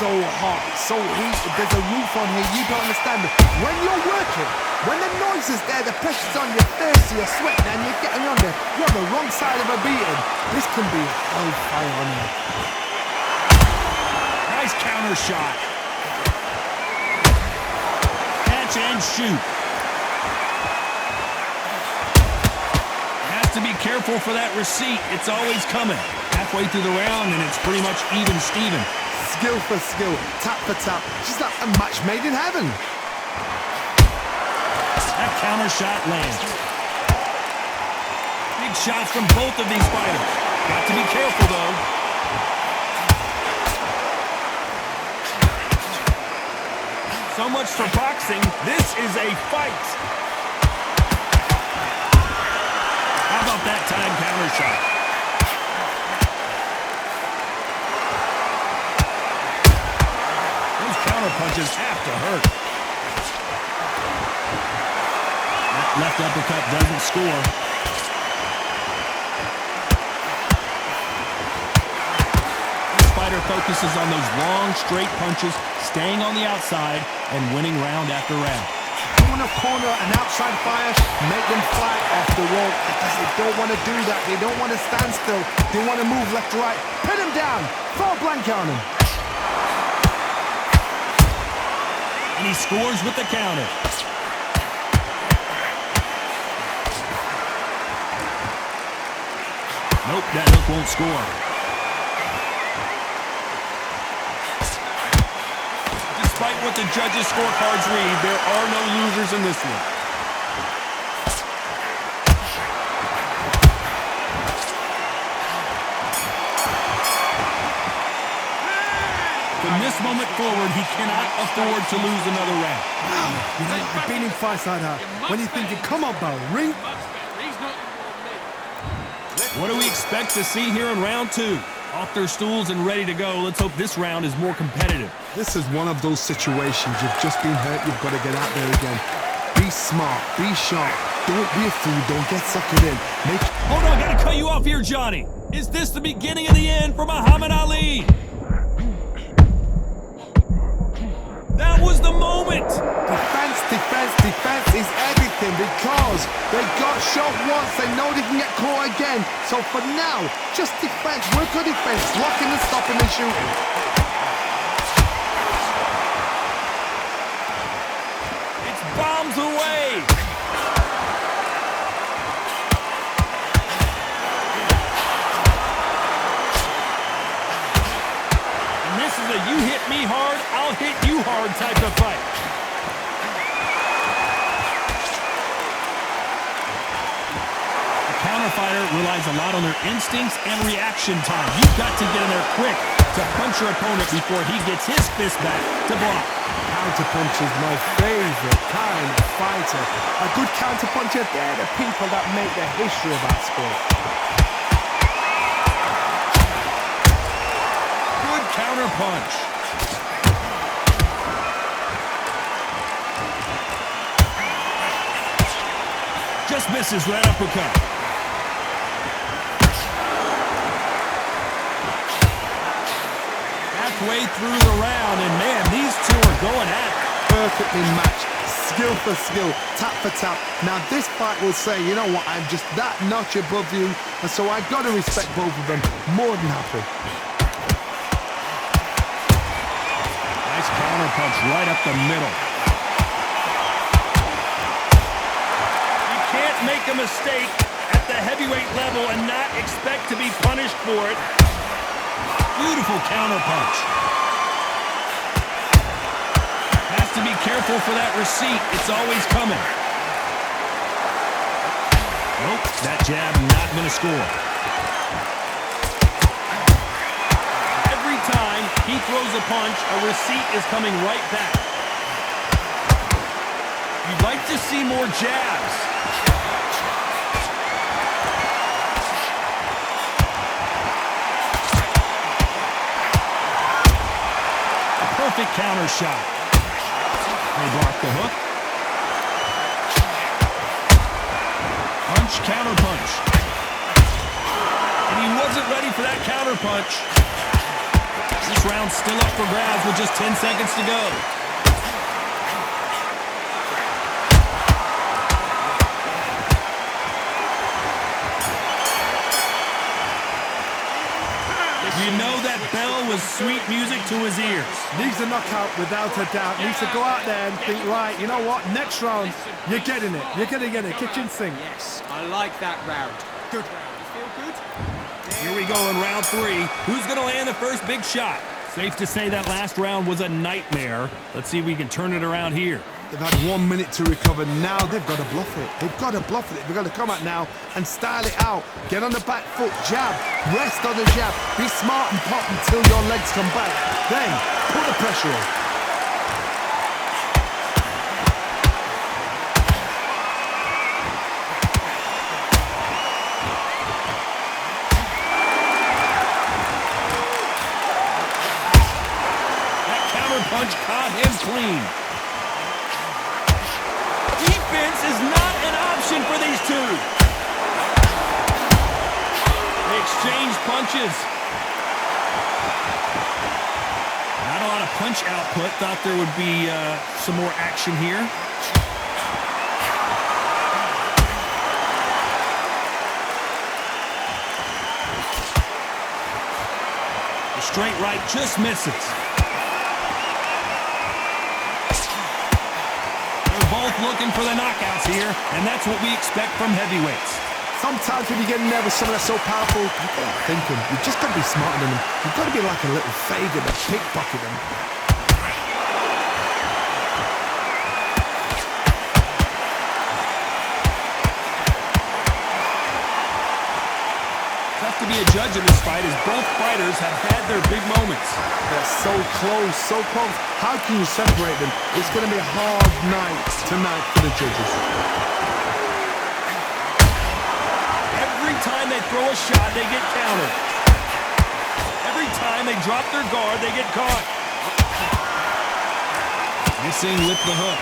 so hot, so heated, there's a roof on here, you don't understand it. When you're working, when the noise is there, the pressure's on, you're thirsty, you're sweating, and you're getting on there, you're on the wrong side of a beating. This can be hellfire on here. Nice counter shot. Catch and shoot. Has to be careful for that receipt. It's always coming. Halfway through the round, and it's pretty much even Steven. Skill for skill, tap for tap. She's like a match made in heaven. That counter shot lands. Big shots from both of these fighters. Got to be careful, though. So much for boxing. This is a fight. How about that time counter shot? Those counter punches have to hurt. That left uppercut doesn't score. This fighter focuses on those long, straight punches, staying on the outside and winning round after round. Corner, an outside fire, make them fly off the wall because they don't want to do that. They don't want to stand still. They want to move left to right. Pin him down. Throw a blanket on him. And he scores with the counter. Nope, that hook won't score. Despite what the judges' scorecards read, there are no losers in this one. From this moment forward, he cannot afford to lose another round. You know, I've been in fights like that. When you're thinking, come on, Bo, ring. What do we expect to see here in round two? Off their stools and ready to go. Let's hope this round is more competitive. This is one of those situations. You've just been hurt. You've got to get out there again. Be smart. Be sharp. Don't be a fool. Don't get suckered in. Hold on, gotta cut you off here, Johnny. Is this the beginning of the end for Muhammad Ali? That was the moment. Defense, defense, defense is everything because they got shot once. They know they can get caught again. So for now, just defense. Work on defense. Locking and stopping and shooting. It's bombs away. And this is a you hit me hard, I'll hit you hard type of fight. Counterfighter relies a lot on their instincts and reaction time. You've got to get in there quick to punch your opponent before he gets his fist back to block. Counterpunch is my favorite kind of fighter. A good counterpuncher, they're the people that make the history of our sport. Good counterpunch. Just misses right uppercut. Halfway through the round, and man, these two are going at it. Perfectly matched, skill for skill, tap for tap. Now this fight will say, you know what, I'm just that notch above you, and so I got to respect both of them. More than happy. Nice counter punch right up the middle. You can't make a mistake at the heavyweight level and not expect to be punished for it. Beautiful counter punch. Has to be careful for that receipt. It's always coming. Nope, that jab not going to score. Every time he throws a punch, a receipt is coming right back. You'd like to see more jabs. Perfect counter shot. They block the hook. Punch, counter punch. And he wasn't ready for that counter punch. This round's still up for grabs with just 10 seconds to go. You know that bell was sweet music to his ears. Needs a knockout without a doubt. Needs to go out there and think, right, you know what? Next round, you're getting it. You're going to get it. Kitchen sink. Yes, I like that round. Good round. You feel good? Here we go in round 3. Who's going to land the first big shot? Safe to say that last round was a nightmare. Let's see if we can turn it around here. They've had 1 minute to recover. Now they've got to bluff it. They've got to bluff it. They've got to come out now and style it out. Get on the back foot, jab, rest on the jab. Be smart and pop until your legs come back. Then put the pressure on. That counter punch caught him clean. Defense is not an option for these two. They exchange punches. Not a lot of punch output. Thought there would be some more action here. The straight right just misses. Both looking for the knockouts here, and that's what we expect from heavyweights. Sometimes when you get nervous, someone that's so powerful, you've got to think them. You've just got to be smarter than them. You've got to be like a little favour to pickpocket them. Tough to be a judge in this fight as both fighters have had their big moments. They're so close, so close. How can you separate them? It's going to be a hard night tonight for the judges. Every time they throw a shot, they get countered. Every time they drop their guard, they get caught. Missing with the hook.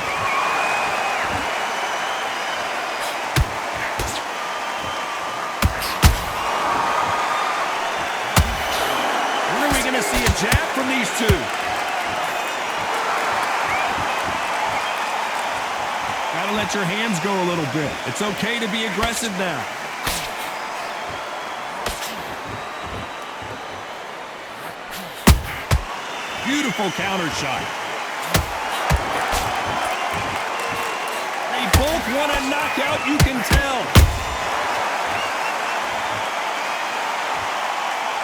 When are we going to see a jab from these two? Gotta let your hands go a little bit. It's okay to be aggressive now. Beautiful counter shot. They both want a knockout, you can tell.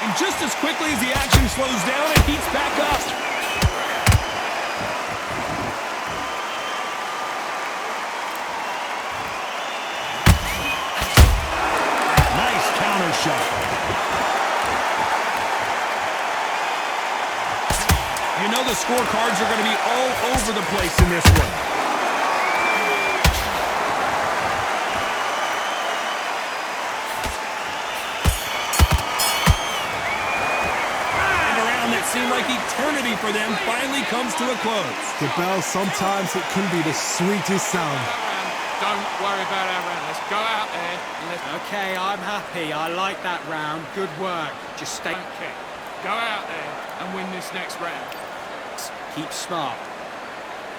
And just as quickly as the action slows down, it heats back up. Nice counter shot. You know the scorecards are going to be all over the place in this one. And a round that seemed like eternity for them finally comes to a close. The bell, sometimes it can be the sweetest sound. Don't worry about our round. Let's go out there. Okay, I'm happy. I like that round. Good work. Just stay. Okay, go out there and win this next round. Keep smart.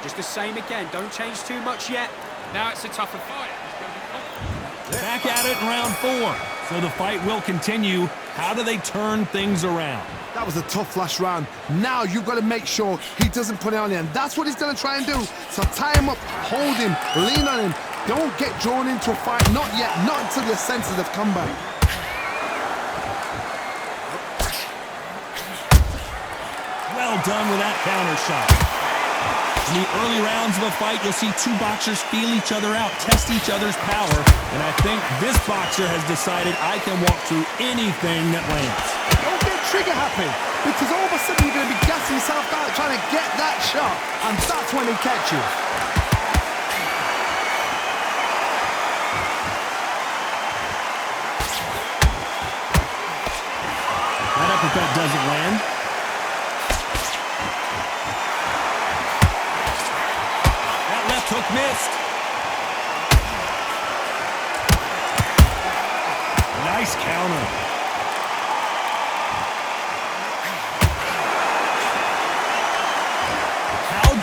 Just the same again. Don't change too much yet. Now it's a tougher fight. It's going to be confident. Back at it in round 4. So the fight will continue. How do they turn things around? That was a tough last round. Now you've got to make sure he doesn't put it on the end. That's what he's going to try and do. So tie him up, hold him, lean on him. Don't get drawn into a fight. Not yet. Not until your senses have come back. Well done with that counter shot. In the early rounds of a fight, you'll see two boxers feel each other out, test each other's power, and I think this boxer has decided I can walk through anything that lands. Don't get trigger happy, because all of a sudden you're going to be gassing yourself out trying to get that shot, and that's when he catch you. That uppercut doesn't land. That left hook missed. Nice counter.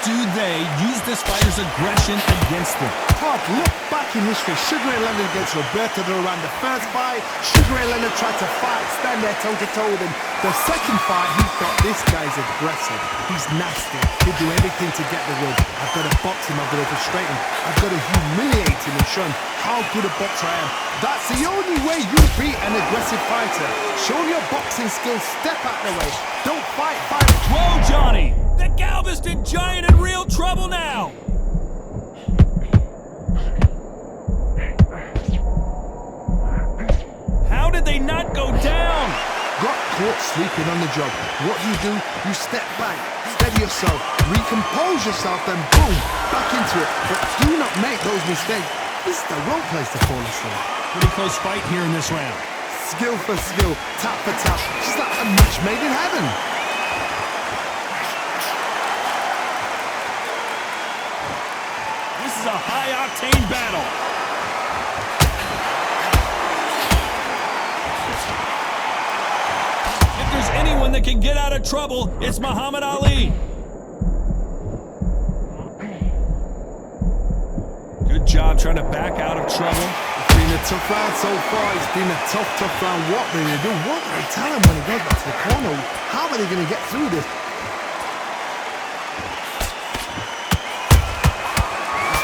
do they use this fighter's aggression against them? Todd, look back in history. Sugar Ray Leonard against Roberto Duran. The first fight, Sugar Ray Leonard tried to fight, stand there toe-to-toe with him. The second fight, he thought, this guy's aggressive. He's nasty. He'll do everything to get the win. I've got to box him. I've got to frustrate him. I've got to humiliate him and show him how good a boxer I am. That's the only way you beat an aggressive fighter. Show your boxing skills. Step out the way. Don't fight. Whoa, Johnny! The Galveston Giant in real trouble now! How did they not go down? Got caught sleeping on the job. What do? You step back, steady yourself, recompose yourself, then boom, back into it. But do not make those mistakes. This is the wrong place to fall asleep. Pretty close fight here in this round. Skill for skill, tap for tap. Just like a match made in heaven. This is a high-octane battle. If there's anyone that can get out of trouble, it's Muhammad Ali. Good job trying to back out of trouble. It's been a tough round so far. It's been a tough round. What are they going to do? What do they tell him when he goes back to the corner? How are they going to get through this?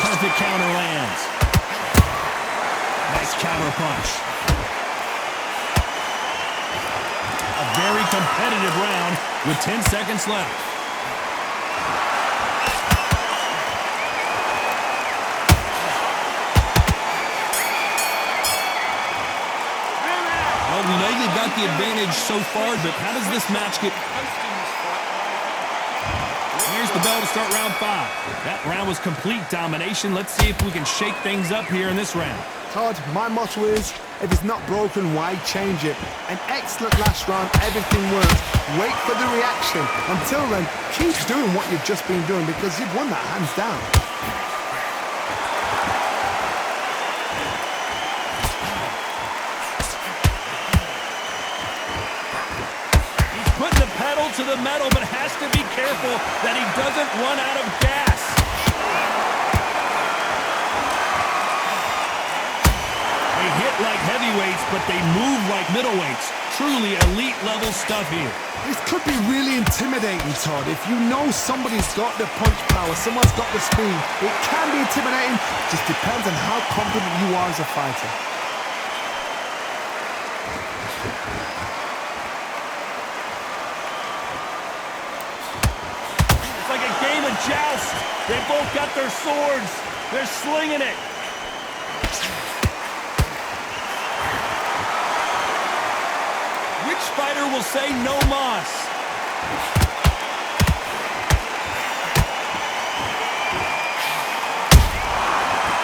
Perfect counter lands. Nice counter punch. A very competitive round with 10 seconds left. Well, we know they've got the advantage so far, but how does this match get... Here's the bell to start round 5. That round was complete domination. Let's see if we can shake things up here in this round. Todd, my motto is, if it's not broken, why change it? An excellent last round, everything works. Wait for the reaction. Until then, keep doing what you've just been doing because you've won that hands down. Putting the pedal to the metal, but has to be careful that he doesn't run out of gas. They hit like heavyweights, but they move like middleweights. Truly elite level stuff here. This could be really intimidating, Todd. If you know somebody's got the punch power, someone's got the speed, it can be intimidating. Just depends on how confident you are as a fighter. Joust. They both got their swords. They're slinging it. Which fighter will say no mas?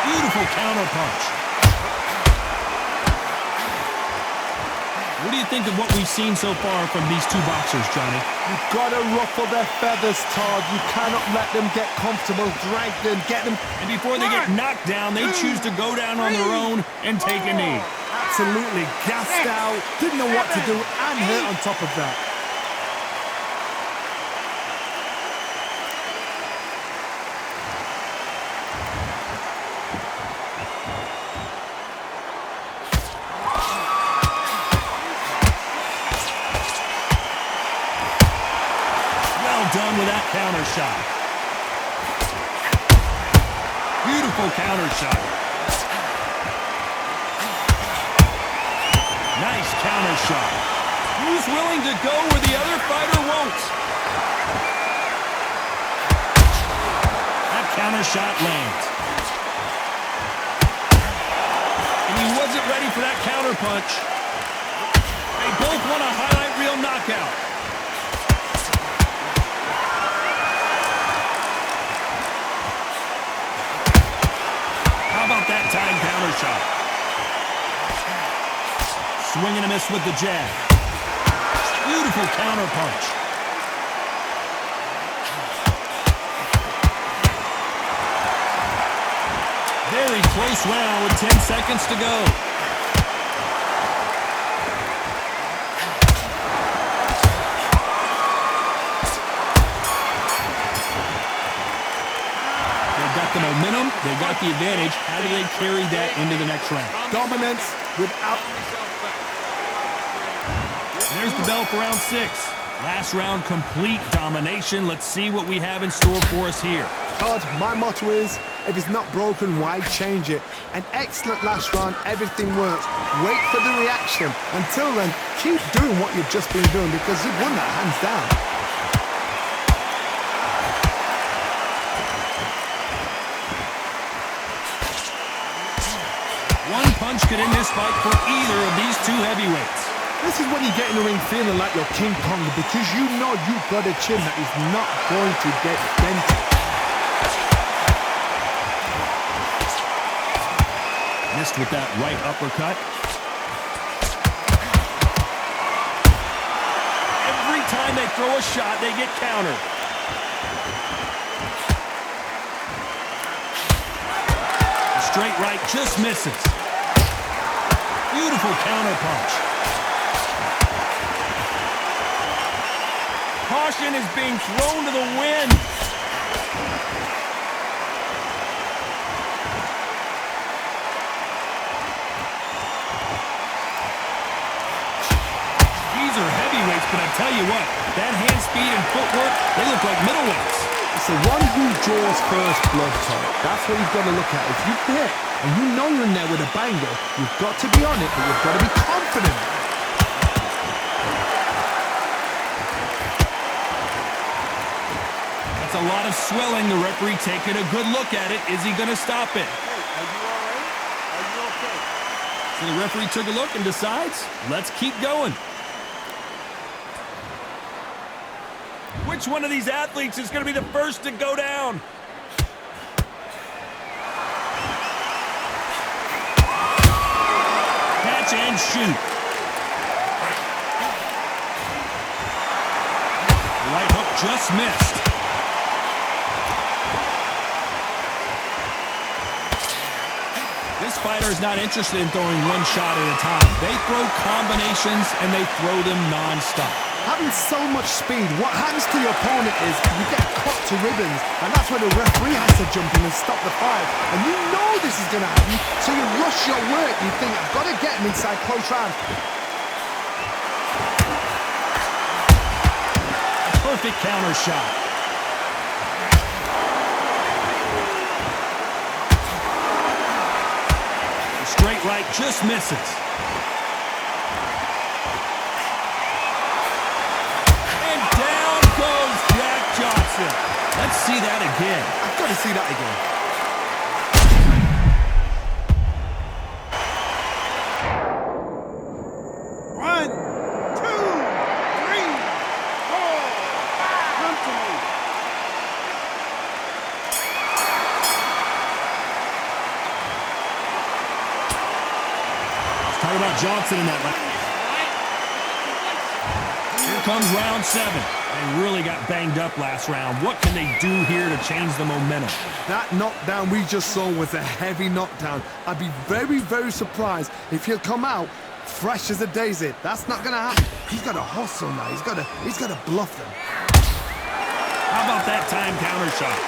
Beautiful counterpunch. What do you think of what we've seen so far from these two boxers, Johnny? You've got to ruffle their feathers, Todd. You cannot let them get comfortable, drag them, get them... And before they get knocked down, they choose to go down on their own and take a knee. Absolutely gassed out, didn't know what to do, and hurt on top of that. Done with that counter shot. Beautiful counter shot. Nice counter shot. Who's willing to go where the other fighter won't? That counter shot lands. And he wasn't ready for that counter punch. They both want a highlight reel knockout. That time counter shot. Swing and a miss with the jab. Beautiful counter punch. Very close round with 10 seconds to go. got the momentum. They got the advantage. How do they carry that into the next round? Dominance without... There's the bell for round 6. Last round, complete domination. Let's see what we have in store for us here. Todd, my motto is, if it's not broken, why change it? An excellent last round, everything works. Wait for the reaction. Until then, keep doing what you've just been doing because you've won that hands down. One punch could end this fight for either of these two heavyweights. This is when you get in the ring feeling like you're King Kong because you know you've got a chin that is not going to get dented. Missed with that right uppercut. Every time they throw a shot, they get countered. The straight right just misses. Beautiful counter punch. Caution is being thrown to the wind. These are heavyweights, but I tell you what, that hand speed and footwork, they look like middleweights. It's the one who draws first blood, Todd. That's what you've got to look at. If you hit and you know you're in there with a banger, you've got to be on it, but you've got to be confident. That's a lot of swelling. The referee taking a good look at it. Is he going to stop it? Are you all right? Are you okay? So the referee took a look and decides, let's keep going. Which one of these athletes is going to be the first to go down? Catch and shoot. The right hook just missed. This fighter is not interested in throwing one shot at a time. They throw combinations and they throw them non-stop. Having so much speed, what happens to your opponent is you get cut to ribbons, and that's where the referee has to jump in and stop the fight. And you know this is going to happen, so you rush your work. You think, I've got to get him inside close round. Perfect counter shot. The straight right just misses. Let's see that again. I've got to see that again. One, two, three, four. Come to me. Let's talk about Johnson in that one. Here comes round 7. They really got banged up last round. What can they do here to change the momentum? That knockdown we just saw was a heavy knockdown. I'd be very, very surprised if he'll come out fresh as a daisy. That's not going to happen. He's got to hustle now. He's got to bluff them. How about that time counter shot?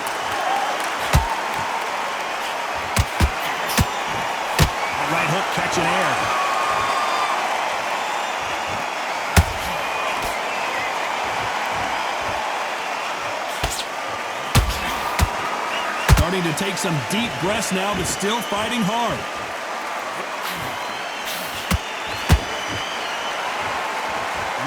Right hook catching air. Starting to take some deep breaths now, but still fighting hard.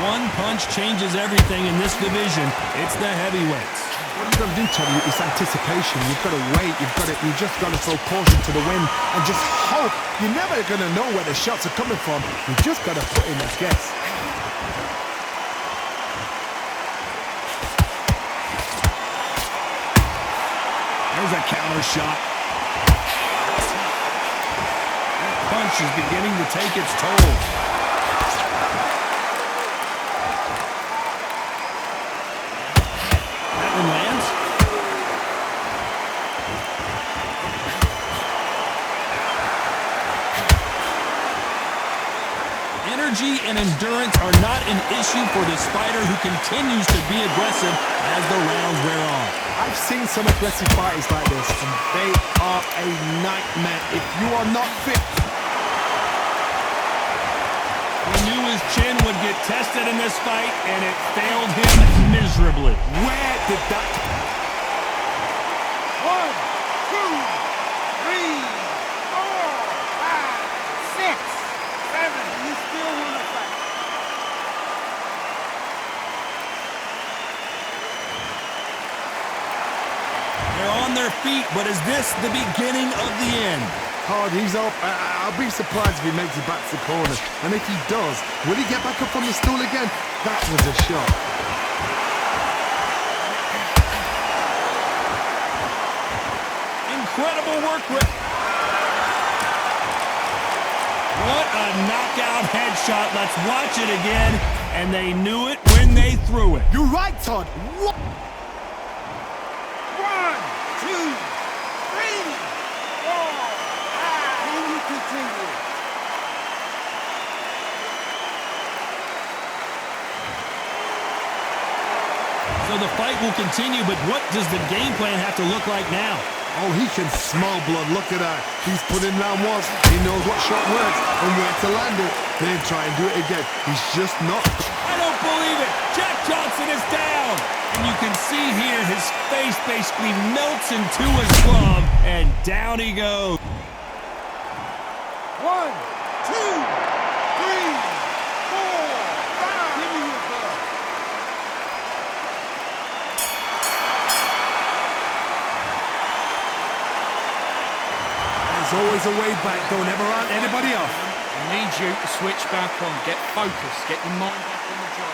One punch changes everything in this division. It's the heavyweights. What you've got to do, Tony, is anticipation. You've got to wait. You just got to throw caution to the wind and just hope. You're never going to know where the shots are coming from. You just got to put in a guess. There's a counter shot. That punch is beginning to take its toll. That one lands. Energy and endurance are not an issue for this fighter who continues to be aggressive as the rounds wear on. I've seen some aggressive fighters like this, and they are a nightmare if you are not fit. He knew his chin would get tested in this fight, and it failed him miserably. Where did that... 1, 2, 3, 4, 5, 6, 7. You still want to fight? They're on their feet, but is this the beginning of the end? Hard, he's up. I'll be surprised if he makes it back to the corner. And if he does, will he get back up on the stool again? That was a shot. Incredible work rate. What a knockout headshot. Let's watch it again. And they knew it when they threw it. You're right, Todd. What? 1, 2, 3, 4, 5. Can you continue? So the fight will continue, but what does the game plan have to look like now? Oh, he can smell blood. Look at that. He's put in round once. He knows what shot works and where to land it. Then try and do it again. He's just not... I don't believe it. Jack Johnson is down. And you can see here his face basically melts into his glove, and down he goes. 1, 2, 3, 4, 5. Give me your glove. There's always a way back. Don't ever run anybody off. I need you to switch back on. Get focused. Get your mind back on the job.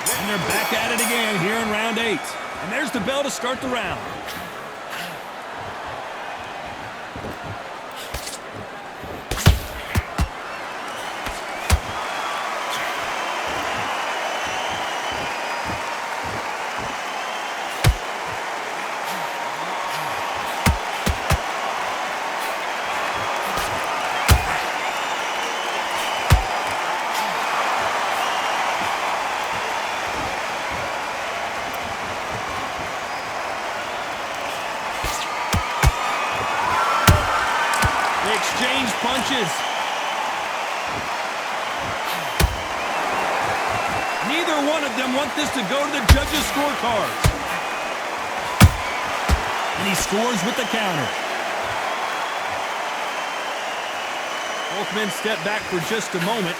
And they're back at it again here in round 8. And there's the bell to start the round. Exchange punches. Neither one of them want this to go to the judges' scorecards. And he scores with the counter. Both men step back for just a moment.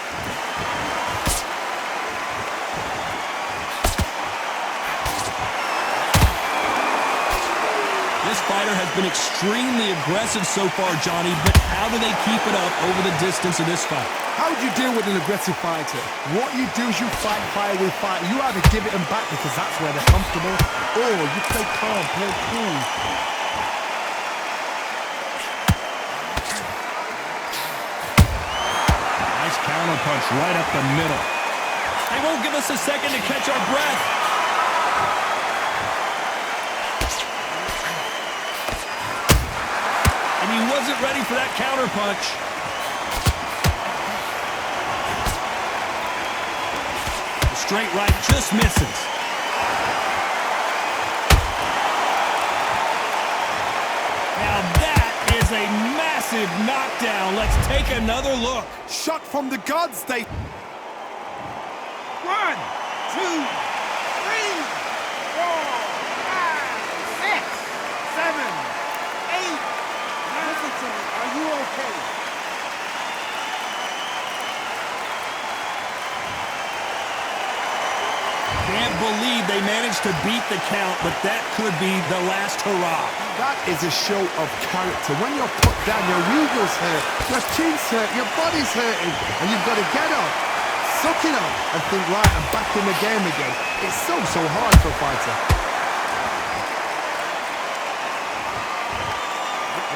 This fighter has been extremely aggressive so far, Johnny, but how do they keep it up over the distance of this fight? How do you deal with an aggressive fighter? What you do is you fight fire with fire. You either give it them back because that's where they're comfortable, or you play calm, play cool. Nice counter punch right up the middle. They won't give us a second to catch our breath. And he wasn't ready for that counter punch. The straight right just misses. Now that is a massive knockdown. Let's take another look. Shot from the gods, they... 1, 2, 3, 4, 5, 6, 7, 8. Listen to me. Are you okay? Can't believe they managed to beat the count, but that could be the last hurrah. That is a show of character. When you're put down, your ego's hurt, your chin's hurt, your body's hurting, and you've got to get up, suck it up, and think, right, I'm back in the game again. It's so hard for a fighter.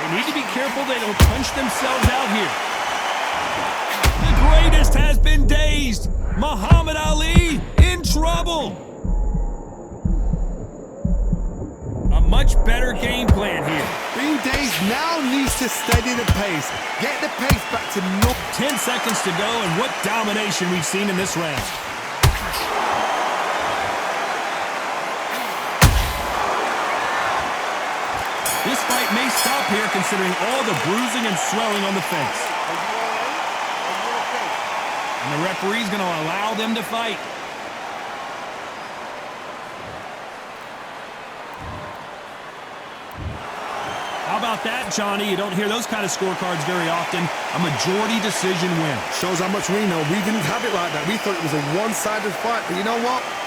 They need to be careful they don't punch themselves out here. The greatest has been dazed. Muhammad Ali in trouble. A much better game plan here. Being dazed now needs to steady the pace. Get the pace back to 10 seconds to go, and what domination we've seen in this round. This fight may stop here considering all the bruising and swelling on the face. And the referee's going to allow them to fight. How about that, Johnny? You don't hear those kind of scorecards very often. A majority decision win. Shows how much we know. We didn't have it like that. We thought it was a one-sided fight. But you know what?